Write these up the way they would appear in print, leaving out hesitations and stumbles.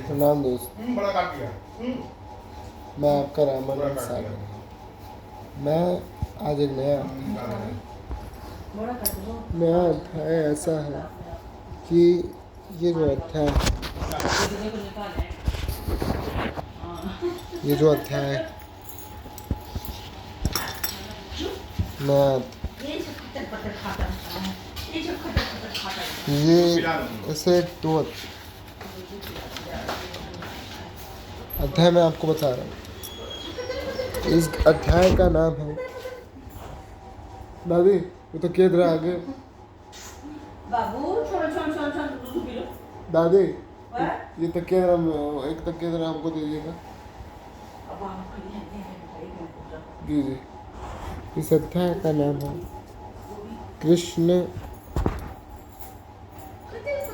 प्रणाम दोस्त। मैं आपका रामन सागर। मैं आज एक नया अध्याय ऐसा है कि ये जो अध्याय मैं ये ऐसे दो अध्याय मैं आपको बता रहा हूँ। इस अध्याय का नाम है दादी वो तो केद रहा आगे बाबू छोड़ दादी ये तो केद रहा एक तो केद रहा हमको दीजिएगा दीजिए। इस अध्याय का नाम है कृष्ण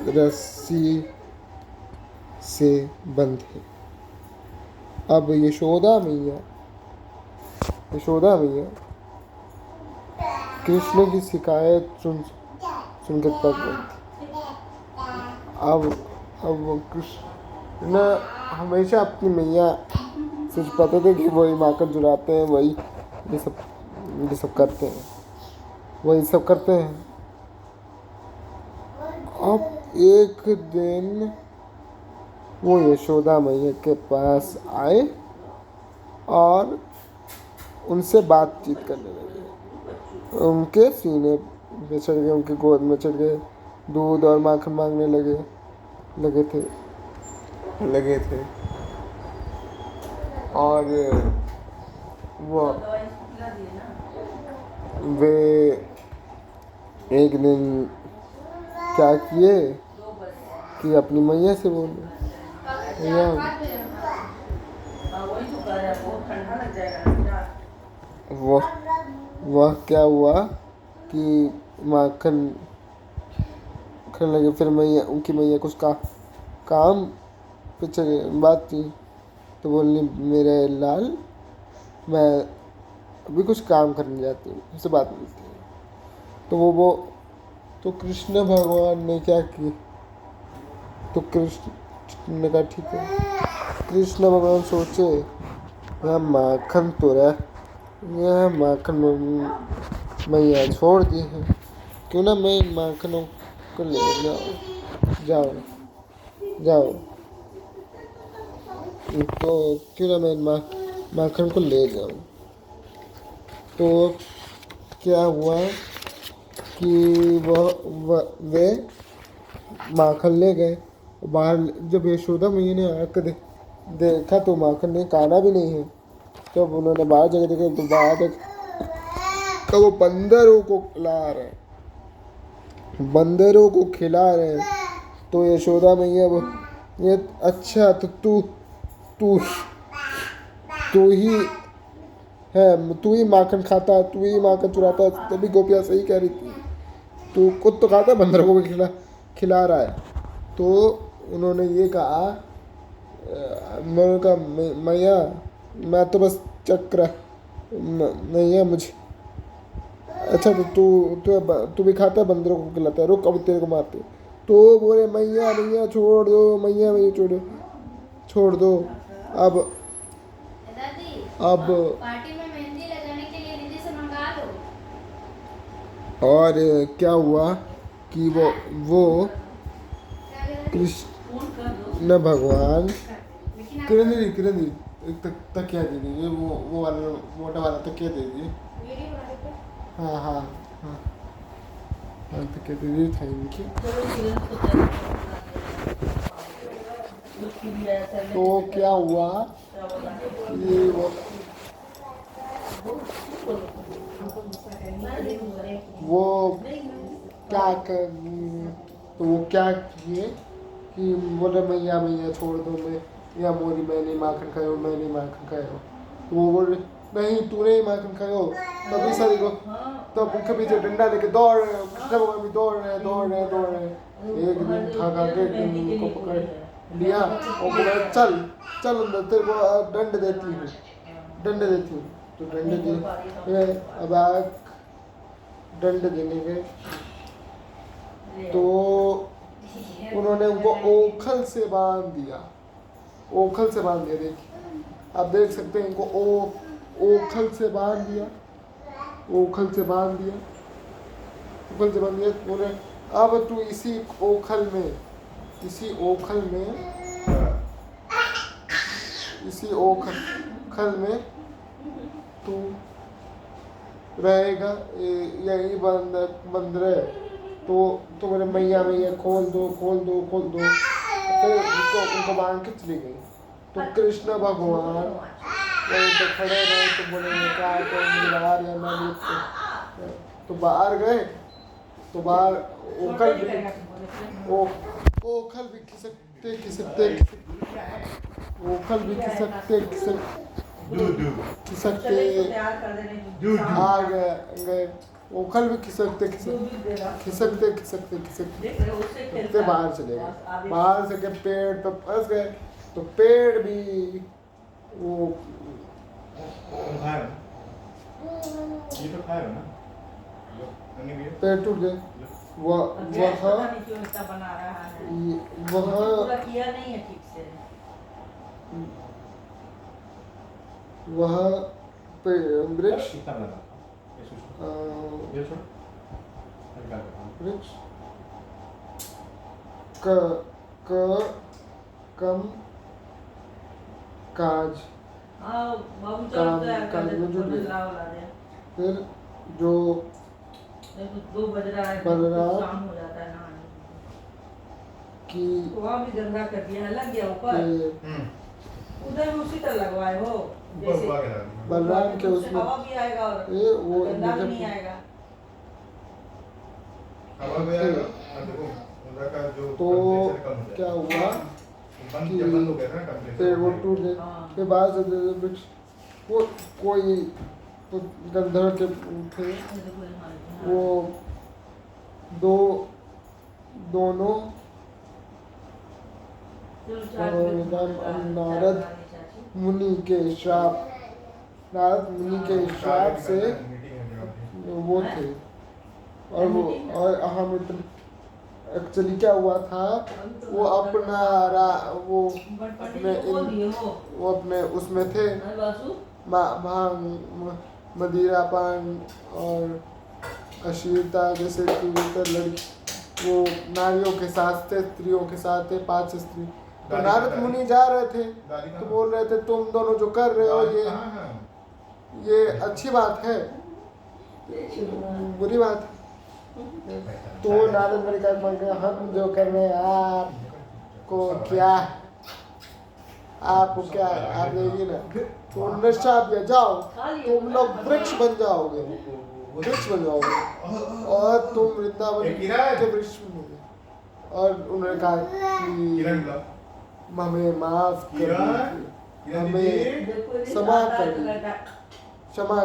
रस्सी से बंधे। अब यशोदा मैया कृष्ण की शिकायत सुनकर पक गई। अब वो कृष्ण हमेशा अपनी मैया से पता था कि वही माखन चुराते हैं, वही ये सब करते हैं। अब एक दिन वो यशोदा मैया के पास आए और उनसे बातचीत करने लगे। उनके सीने पे चढ़ गए, उनकी गोद में चढ़ गए, दूध और माखन मांगने लगे थे। और वे एक दिन क्या किए कि अपनी मैया से बोले, वह क्या हुआ कि माखन खाने लगे। फिर उनकी मैया कुछ काम पे चले, बात थी तो बोलने मेरे लाल मैं अभी कुछ काम करने जाती हूँ, उससे बात मिलती है। तो कृष्ण भगवान ने क्या किया, तो कृष्ण ने कहा ठीक है। कृष्ण भगवान सोचे यह माखन तो यह माखन मैया छोड़ दी है, क्यों ना मैं इन माखनों को ले जाओ तो क्यों ना मैं इन माखन को ले जाऊं। तो क्या हुआ कि वे माखन ले गए। बाहर जब यशोदा मैया ने आकर देखा तो माखन ने खाना भी नहीं है। तो उन्होंने बाहर जगह देखा तो बाहर तो वो बंदरों को खिला रहे। तो यशोदा मैया ये अच्छा तो तू ही माखन खाता, तू ही माखन चुराता। तभी गोपियाँ सही कह रही थी, तू खुद तो खाता, बंदरों को भी खिला रहा है। तो उन्होंने ये कहा, मैया मैं तो बस चक्र नहीं है मुझे। अच्छा तो तू भी खाता है, बंदरों को खिलाता है, रुक अब तेरे को मारते। तो बोले मैया छोड़ दो, मैया छोड़ दो। अब पार्टी में मेहंदी लगाने के लिए दीदी से मंगा लो। और क्या हुआ कि वो कृष्ण भगवान किरण दी एक तकिया दे दीजिए, वो वाला मोटा वाला तकिया दे दीजिए। हाँ तकिया दे दीजिए, थैंक यू। तो क्या हुआ कि वो क्या किए कि बोले मैया छोड़ दो, मैं नहीं माखन खायो। तो वो बोले नहीं तूने ही माखन खायो। तभी सारी को तब उनके पीछे डंडा लेके दौड़ रहे, कृष्ण भगवान भी दौड़ रहे। एक दिन थका के उनको पकड़ लिया और बोला चल अंदर, तेरे को दंड देती हूँ। तो दंड दे अब दंड देने के तो उन्होंने उनको ओखल से बांध दिया। ओखल से बांध दिया, देखिए आप देख सकते हैं इनको ओखल से बांध दिया। ओखल से बांध दिया, ओखल से बांध दिया उन्होंने। अब तू इसी ओखल में इसी ओखल में तू रहेगा, यही बंद रहे। तो मेरे मैया खोल दो। फिर उनको बांध के चली गई। तो कृष्ण भगवान वहीं पे खड़े रहे। तो बोले क्या बाहर या ना, तो बाहर गए। तो बाहर ओखल भी खिसकते आ गए। ओखल भी खिसकते बाहर चले गए। बाहर से के पेड़ पे फंस गए। तो पेड़ भी वो ये तो खाए हो ना, पेड़ टूट गए। वह किया नहीं है ठीक से। वह वृक्ष कितना बना ये छोड़ वृक्ष कम काज बाबू काज में जुट गए। फिर जो 2 बज रहा है, बलराम शाम हो जाता है ना कि वहाँ भी गंदा कर दिया, लग गया ऊपर। उधर भी उसी तरह लगवाए हो जैसे बलराम के उसमें हवा भी आएगा और वो गंदा भी नहीं आएगा। हवा भी आएगा और देखो उधर का जो तो क्या हुआ कि फिर वो टूट गए। फिर बाद से वृक्ष वो कोई गंधर्व के थे, वो दोनों नारद मुनि के श्राप से वो थे। और हम एक्चुअली क्या हुआ था, वो अपने उसमें थे, भांग मदिरापान और अश्लीलता जैसे लड़की वो नारियों के साथ थे, स्त्रियों के साथ थे, 5 स्त्री। तो नारद मुनि जा रहे थे तो बोल रहे थे तुम दोनों जो कर रहे हो ये अच्छी बात है, बुरी बात है। तो नारद मुनि का हम जो कर रहे हैं आपको क्या आप देखिए ना, तो नशा दिया जाओ तुम लोग वृक्ष बन जाओगे और तुम वृंदावन के वृक्ष बनोगे। और उन्होंने कहा कि हमें माफ कर दीजिए, हमें क्षमा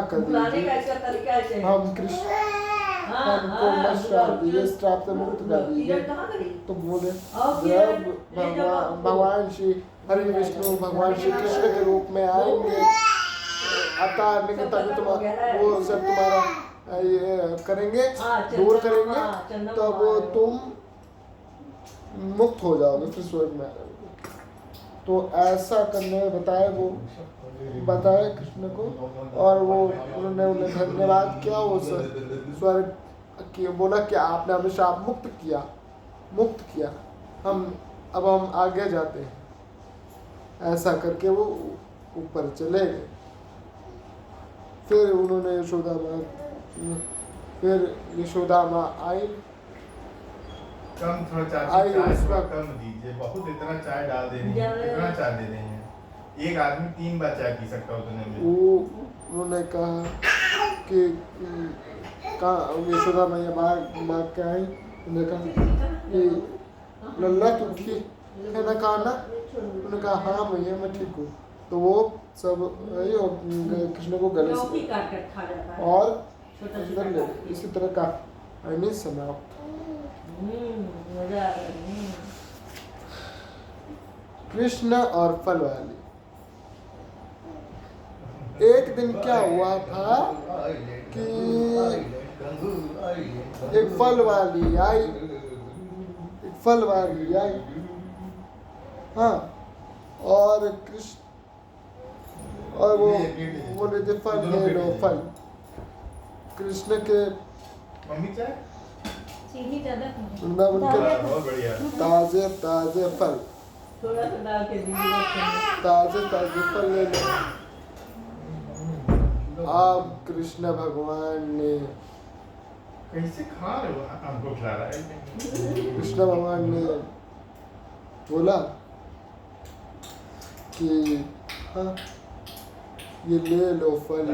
कर दीजिए, हम कृष्ण हमको मत श्राप दीजिए, श्राप से मुक्त कर दीजिए। तो बोले जब भगवान श्री हरि विष्णु भगवान श्री कृष्ण के रूप में आएंगे अवतार लेंगे तभी वो सब तुम्हारा ये करेंगे, दूर करेंगे, तब तुम मुक्त हो जाओगे, फिर स्वर्ग में आ जाओगे। तो ऐसा करने बताए कृष्ण को। और वो उन्होंने उन्हें धन्यवाद किया। वो स्वर्ग की बोला कि आपने हमें शाप मुक्त किया, अब हम आगे जाते हैं। ऐसा करके वो ऊपर चले गए। फिर उन्होंने यशोदा माँ आई। कम थोड़ा चाय कम दीजिए, बहुत इतना चाय डाल दे रही है, इतना चाय दे रही है। एक आदमी 3 बार चाय पी सकता है उतने में। उन्होंने कहा कि यशोदा मैया बाहर के आई। उन्होंने कहा कि लल्ला तू ठीक है ना, कहा ना? उन्होंने कहा हाँ मैया मैं ठीक हूँ। तो वो सब कृष्ण को गले से और अंदर ले गए। इसी तरह का कहानी समाप्त। कृष्ण और फल वाली। एक दिन क्या हुआ था कि एक फल वाली आई फल मांग लिया। हाँ, और कृष्ण और वो बोले थे फल ले लो फल। कृष्ण के मम्मी चाय चीनी ज्यादा खाओ। वृंदावन के बहुत बढ़िया। ताजे ताजे फल, थोड़ा सा डाल के दीजिए। ताजे ताजे फल ले लो। अब कृष्ण भगवान ने कैसे खा रहे हो? हमको खिला रहा है। कृष्ण भगवान ने बोला कि हाँ ये ले लो फल,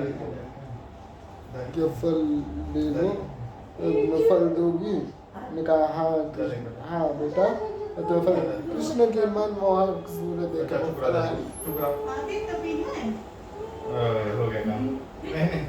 ये फल ले लो, मैं फल दूंगी। ने कहा हाँ हाँ बेटा, और तो फल कृष्ण के मन मोहक सूरत देखा वो फल आई। हो गया काम। नहीं